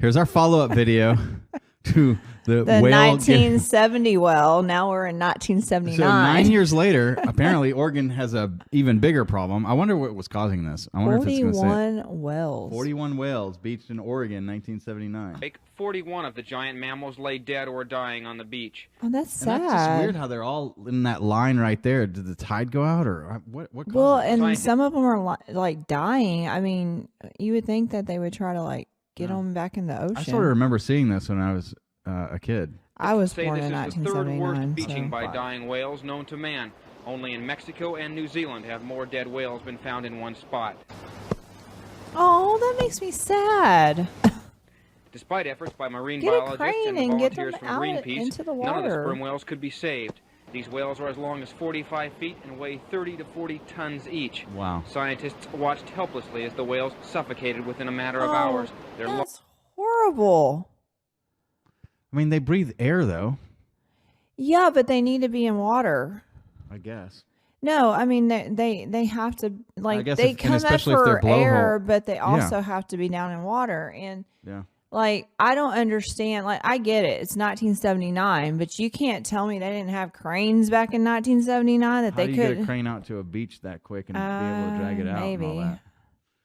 Here's our follow-up video to the whale 1970 well. Now we're in 1979. So 9 years later, apparently Oregon has a even bigger problem. I wonder what was causing this. I wonder if it's going to say 41 whales. 41 whales beached in Oregon, 1979. 41 of the giant mammals lay dead or dying on the beach. Oh, that's sad. And that's just weird how they're all in that line right there. Did the tide go out, or what caused well, it? and some of them are like dying. I mean, you would think that they would try to like get them back in the ocean. I sort of remember seeing this when I was a kid. I was born this in is the third 1979. worst beaching So. by dying whales known to man. Only in Mexico and New Zealand have more dead whales been found in one spot. Oh, that makes me sad. Despite efforts by marine Get a biologists crane and and get volunteers them from out Greenpeace, into the none of the water. sperm whales could be saved. These whales are as long as 45 feet and weigh 30 to 40 tons each. Wow. Scientists watched helplessly as the whales suffocated within a matter of hours. That's horrible. I mean, they breathe air, though. Yeah, but they need to be in water. I guess. No, I mean they have to like guess they and come up especially if they're for air, blowhole. but they also have to be down in water. And Yeah. like I don't understand. Like I get it, it's 1979, but you can't tell me they didn't have cranes back in 1979 that How they do you could get a crane out to a beach that quick and be able to drag it out? maybe. And all that?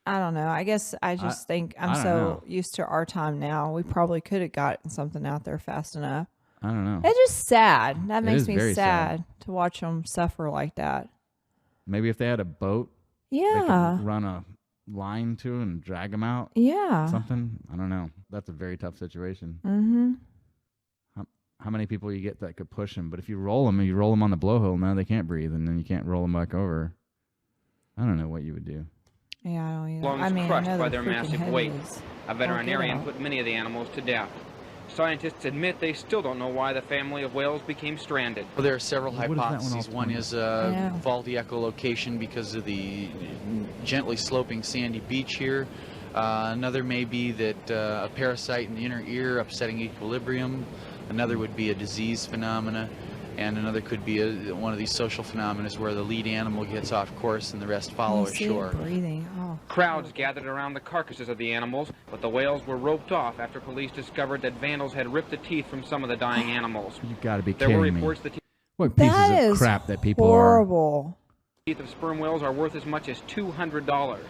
I don't know. I guess I just think I'm I don't so know. used to our time now. We probably could have gotten something out there fast enough. I don't know. It's just sad. That It makes is me very sad to watch them suffer like that. Maybe if they had a boat, they Yeah. could run a line to and drag them out. Yeah. Something. I don't know. That's a very tough situation. Mm-hmm. How many people you get that could push them? But if you roll them on the blowhole, now they can't breathe, and then you can't roll them back over. I don't know what you would do. Yeah, I don't either. Lungs I mean, crushed I know by they're their freaking massive heavy weight. as A all veterinarian get out. put many of the animals to death. Scientists admit they still don't know why the family of whales became stranded. Well, there are several What if that one hypotheses. all One turned? is Yeah. faulty echolocation because of the gently sloping sandy beach here. Another may be that a parasite in the inner ear upsetting equilibrium. Another would be a disease phenomena. And another could be one of these social phenomena where the lead animal gets off course and the rest follow You see it ashore. breathing. Oh. Crowds gathered around the carcasses of the animals, but the whales were roped off after police discovered that vandals had ripped the teeth from some of the dying animals. You got to be There kidding were me. reports that What pieces That of is crap that people horrible. teeth of sperm whales are worth as much as $200.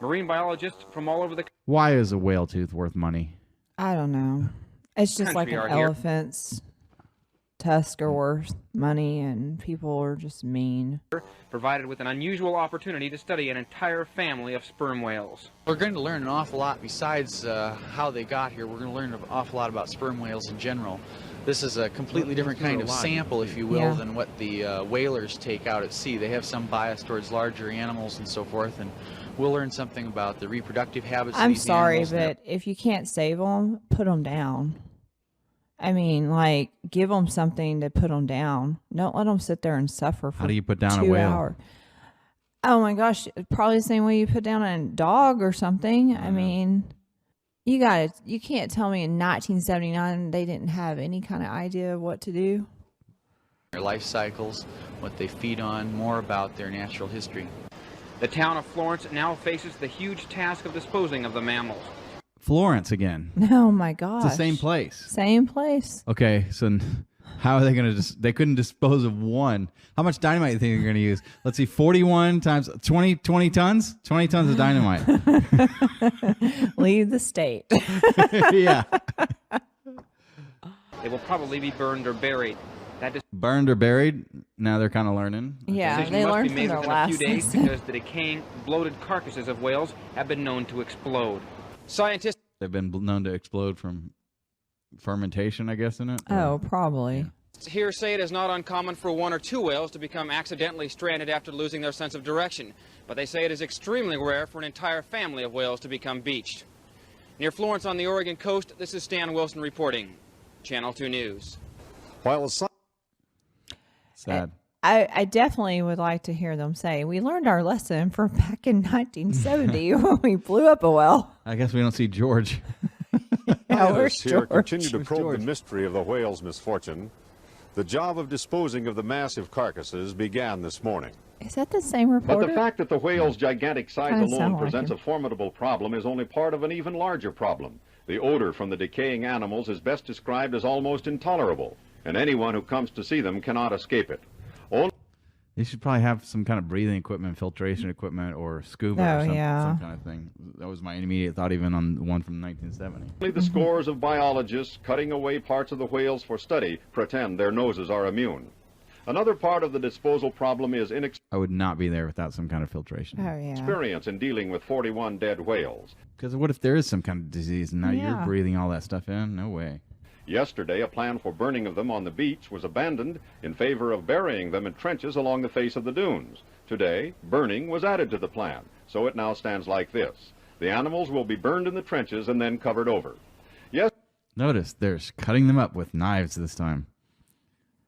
Marine biologists from all over the Why is a whale tooth worth money? I don't know. It's just like Country an out here. elephant's tusk are worth money, and people are just mean. provided with an unusual opportunity to study an entire family of sperm whales. We're going to learn an awful lot besides how they got here. We're going to learn an awful lot about sperm whales in general. This is a completely different kind of sample, if you will, Yeah. than what the whalers take out at sea. They have some bias towards larger animals and so forth, and we'll learn something about the reproductive habits of I'm these sorry, animals. but if you can't save them, put them down. I mean, like, give them something to put them down. Don't let them sit there and suffer for How do you put down a 2 whale? hours. Oh my gosh, probably the same way you put down a dog or something. I mean, you can't tell me in 1979 they didn't have any kind of idea of what to do. Their life cycles, what they feed on, more about their natural history. The town of Florence now faces the huge task of disposing of the mammals. Florence again. Oh my gosh. It's the same place. Same place. Okay, so how are they going to they couldn't dispose of one. How much dynamite do you think they're going to use? Let's see, 41 times 20 tons? 20 tons of dynamite. Leave the state. Yeah. They will probably be burned or buried. That Burned or buried? Now they're kind of learning. Yeah, decision they must learned be from made their within a few last days lesson. because the decaying, bloated carcasses of whales have been known to explode. Scientists They've been known to explode from fermentation, I guess, in it. Oh, probably. here say it is not uncommon for one or two whales to become accidentally stranded after losing their sense of direction, but they say it is extremely rare for an entire family of whales to become beached. Near Florence on the Oregon coast, this is Stan Wilson reporting. Channel 2 News. While it's Sad. I definitely would like to hear them say, we learned our lesson from back in 1970 when we blew up a well. I guess we don't see George. Yeah, where's scientists here George? continue to Where's probe George? the mystery of the whale's misfortune. The job of disposing of the massive carcasses began this morning. Is that the same reporter? But the fact that the whale's gigantic size Kinda alone sound like presents him. a formidable problem is only part of an even larger problem. The odor from the decaying animals is best described as almost intolerable, and anyone who comes to see them cannot escape it. They should probably have some kind of breathing equipment, filtration equipment, or scuba or some kind of thing. That was my immediate thought, even on the one from 1970. Only the scores of biologists cutting away parts of the whales for study pretend their noses are immune. Another part of the disposal problem is I would not be there without some kind of filtration. Oh, yeah. inexperience in dealing with 41 dead whales. Because what if there is some kind of disease and now Yeah. you're breathing all that stuff in? No way. Yesterday, a plan for burning of them on the beach was abandoned in favor of burying them in trenches along the face of the dunes. Today, burning was added to the plan, so it now stands like this. The animals will be burned in the trenches and then covered over. Notice they're cutting them up with knives this time.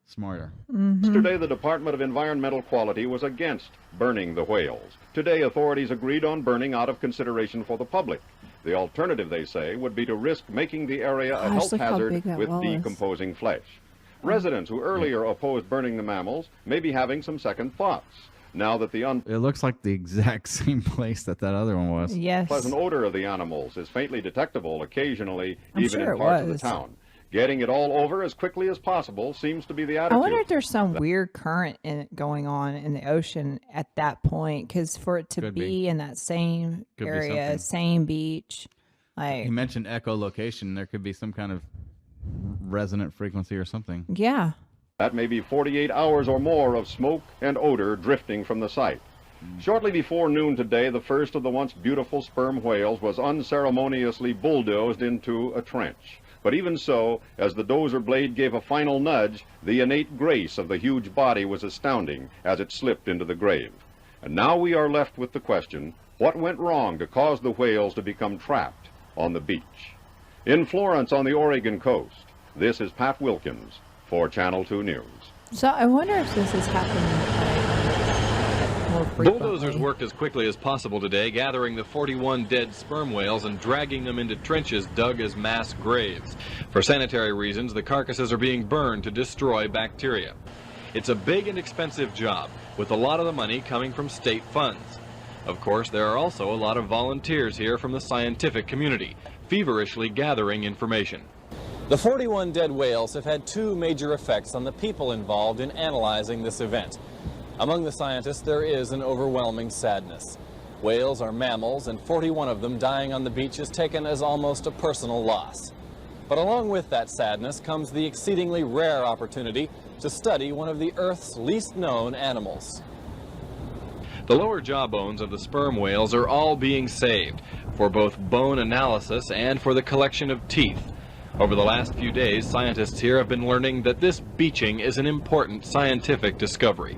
Smarter. Yesterday, the Department of Environmental Quality was against burning the whales. Today, authorities agreed on burning out of consideration for the public. The alternative, they say, would be to risk making the area a health look how hazard big that with wall is. decomposing flesh. Residents who earlier opposed burning the mammals may be having some second thoughts. Now that the It looks like the exact same place that other one was. Yes. unpleasant odor of the animals is faintly detectable occasionally, I'm even sure in it parts of was. the town. Getting it all over as quickly as possible seems to be the I attitude. wonder if there's some weird current going on in the ocean at that point, because for it to Could be be. in that same Could be area, something. same beach, like You mentioned echolocation. There could be some kind of resonant frequency or something. yeah. That may be 48 hours or more of smoke and odor drifting from the site. Shortly before noon today, the first of the once beautiful sperm whales was unceremoniously bulldozed into a trench. But even so, as the dozer blade gave a final nudge, the innate grace of the huge body was astounding as it slipped into the grave. And now we are left with the question, what went wrong to cause the whales to become trapped on the beach? In Florence on the Oregon coast, this is Pat Wilkins for Channel 2 News. So I wonder if this is happening like, more frequently. Bulldozers worked as quickly as possible today, gathering the 41 dead sperm whales and dragging them into trenches dug as mass graves. For sanitary reasons, the carcasses are being burned to destroy bacteria. It's a big and expensive job, with a lot of the money coming from state funds. Of course, there are also a lot of volunteers here from the scientific community, feverishly gathering information. The 41 dead whales have had two major effects on the people involved in analyzing this event. Among the scientists, there is an overwhelming sadness. Whales are mammals, and 41 of them dying on the beach is taken as almost a personal loss. But along with that sadness comes the exceedingly rare opportunity to study one of the Earth's least known animals. The lower jaw bones of the sperm whales are all being saved for both bone analysis and for the collection of teeth. Over the last few days, scientists here have been learning that this beaching is an important scientific discovery.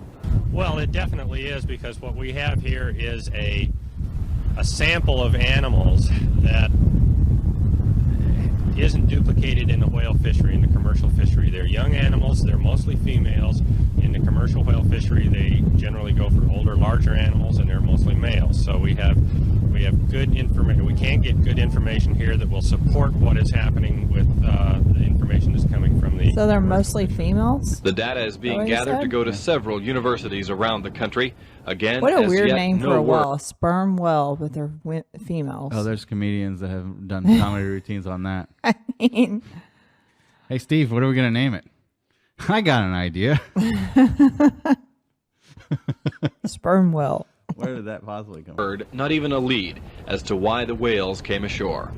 Well, it definitely is, because what we have here is a sample of animals that isn't duplicated in the whale fishery, in the commercial fishery. They're young animals, they're mostly females. In the commercial whale fishery, they generally go for older, larger animals, and they're mostly males. So we have good information. We can get good information here that will support what is happening with the information that's coming from the... So they're mostly females? The data is being what you gathered to said? go to several universities around the country. Again, What a as weird yet, name no for a word. whale. A sperm whale, but they're females. Oh, there's comedians that have done comedy routines on that. I mean, Hey, Steve, what are we going to name it? I got an idea. sperm whale. Where did that possibly come from? Word, not even a lead, as to why the whales came ashore.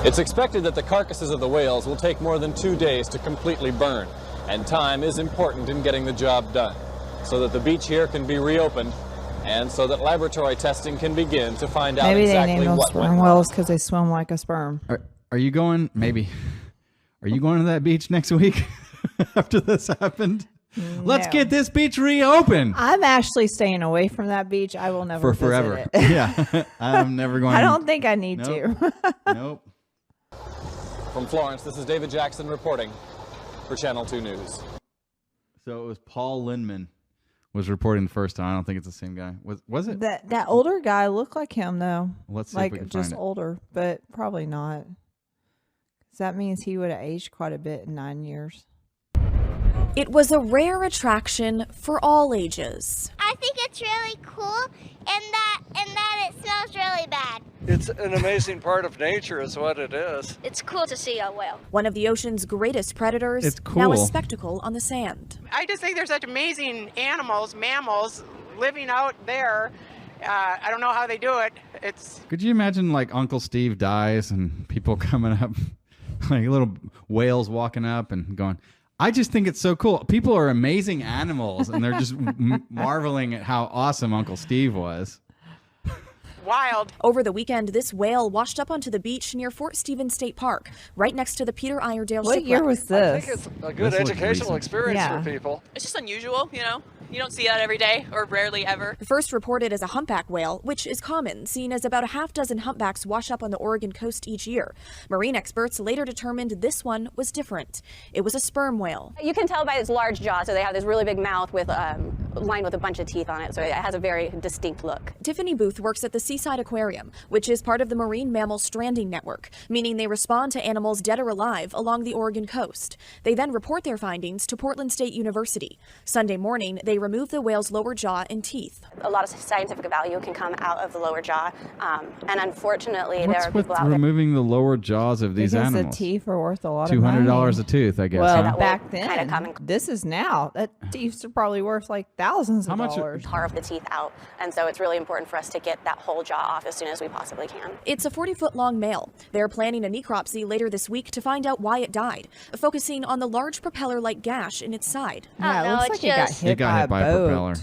It's expected that the carcasses of the whales will take more than 2 days to completely burn, and time is important in getting the job done, so that the beach here can be reopened, and so that laboratory testing can begin to find out Maybe exactly they named those what sperm went wrong. whales because they swim like a sperm. Are you going, maybe, are you going to that beach next week after this happened? Let's No. get this beach reopened. I'm actually staying away from that beach. I will never For forever. visit it. Yeah. I'm never going. I don't think I need Nope. to. Nope. From Florence, this is David Jackson reporting for Channel 2 News. So it was Paul Lindman was reporting the first time. I don't think it's the same guy. Was it? That older guy looked like him though. Let's see if we like can just find it. older, but probably not. 'Cause that means he would have aged quite a bit in 9 years. It was a rare attraction for all ages. I think it's really cool and that it smells really bad. It's an amazing part of nature is what it is. It's cool to see a whale. One of the ocean's greatest predators, It's cool. now a spectacle on the sand. I just think they're such amazing animals, mammals, living out there. I don't know how they do it. Could you imagine like Uncle Steve dies and people coming up, like little whales walking up and going, I just think it's so cool. People are amazing animals and they're just marveling at how awesome Uncle Steve was. Wild. Over the weekend, this whale washed up onto the beach near Fort Stevens State Park, right next to the Peter Iredale What shipwreck. year was I this? think it's a good educational experience Yeah. for people. It's just unusual, you know? You don't see that every day, or rarely ever. First reported as a humpback whale, which is common, seen as about a half dozen humpbacks wash up on the Oregon coast each year. Marine experts later determined this one was different. It was a sperm whale. You can tell by its large jaw, so they have this really big mouth with lined with a bunch of teeth on it, so it has a very distinct look. Tiffany Booth works at the Seaside Aquarium, which is part of the Marine Mammal Stranding Network, meaning they respond to animals dead or alive along the Oregon coast. They then report their findings to Portland State University. Sunday morning, they remove the whale's lower jaw and teeth. A lot of scientific value can come out of the lower jaw, and unfortunately, there What's are with people out there. removing the lower jaws of these Because animals? the teeth are worth a lot of money. $200 a tooth, I guess. Well, huh? back then, this is now. That teeth are probably worth like thousands of dollars. Carve the teeth out, and so it's really important for us to get that whole jaw off as soon as we possibly can. It's a 40-foot-long male. They're planning a necropsy later this week to find out why it died, focusing on the large propeller-like gash in its side. Yeah, it looks like It got hit by a propeller.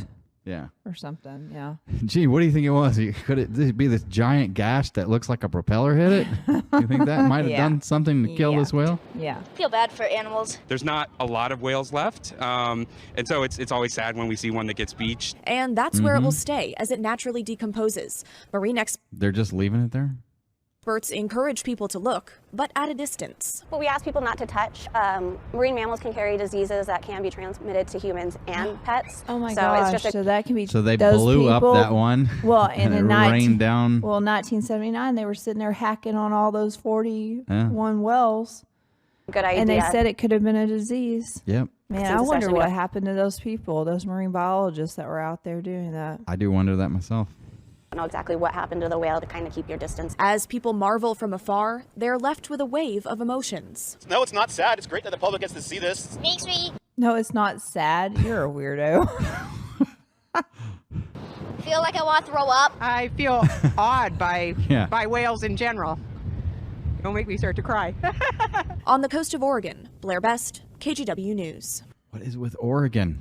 Yeah. Or something, yeah. Gee, what do you think it was? Could it be this giant gash that looks like a propeller hit it? You think that might have Yeah. done something to kill this whale? Yeah. I feel bad for animals. There's not a lot of whales left, and so it's always sad when we see one that gets beached. And that's where it will stay as it naturally decomposes. Marine They're just leaving it there? experts encourage people to look, but at a distance. But we ask people not to touch. Marine mammals can carry diseases that can be transmitted to humans and pets. Oh my so gosh! It's just So that can be. So they those blew up people- that one. Well, and it in rained down. Well, 1979, they were sitting there hacking on all those 41 wells. Good idea. And they said it could have been a disease. Yep. Man, Seems I wonder especially what good. happened to those people, those marine biologists that were out there doing that. I do wonder that myself. I don't know exactly what happened to the whale to kind of keep your distance. As people marvel from afar, they're left with a wave of emotions. No, it's not sad. It's great that the public gets to see this. Makes me No, it's not sad. You're a weirdo. feel like I want to throw up. I feel awed by Yeah. by whales in general. Don't make me start to cry. On the coast of Oregon, Blair Best, KGW News. What is with Oregon?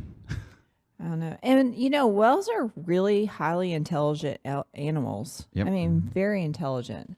I don't know. And, you know, whales are really highly intelligent animals. Yep. I mean, very intelligent.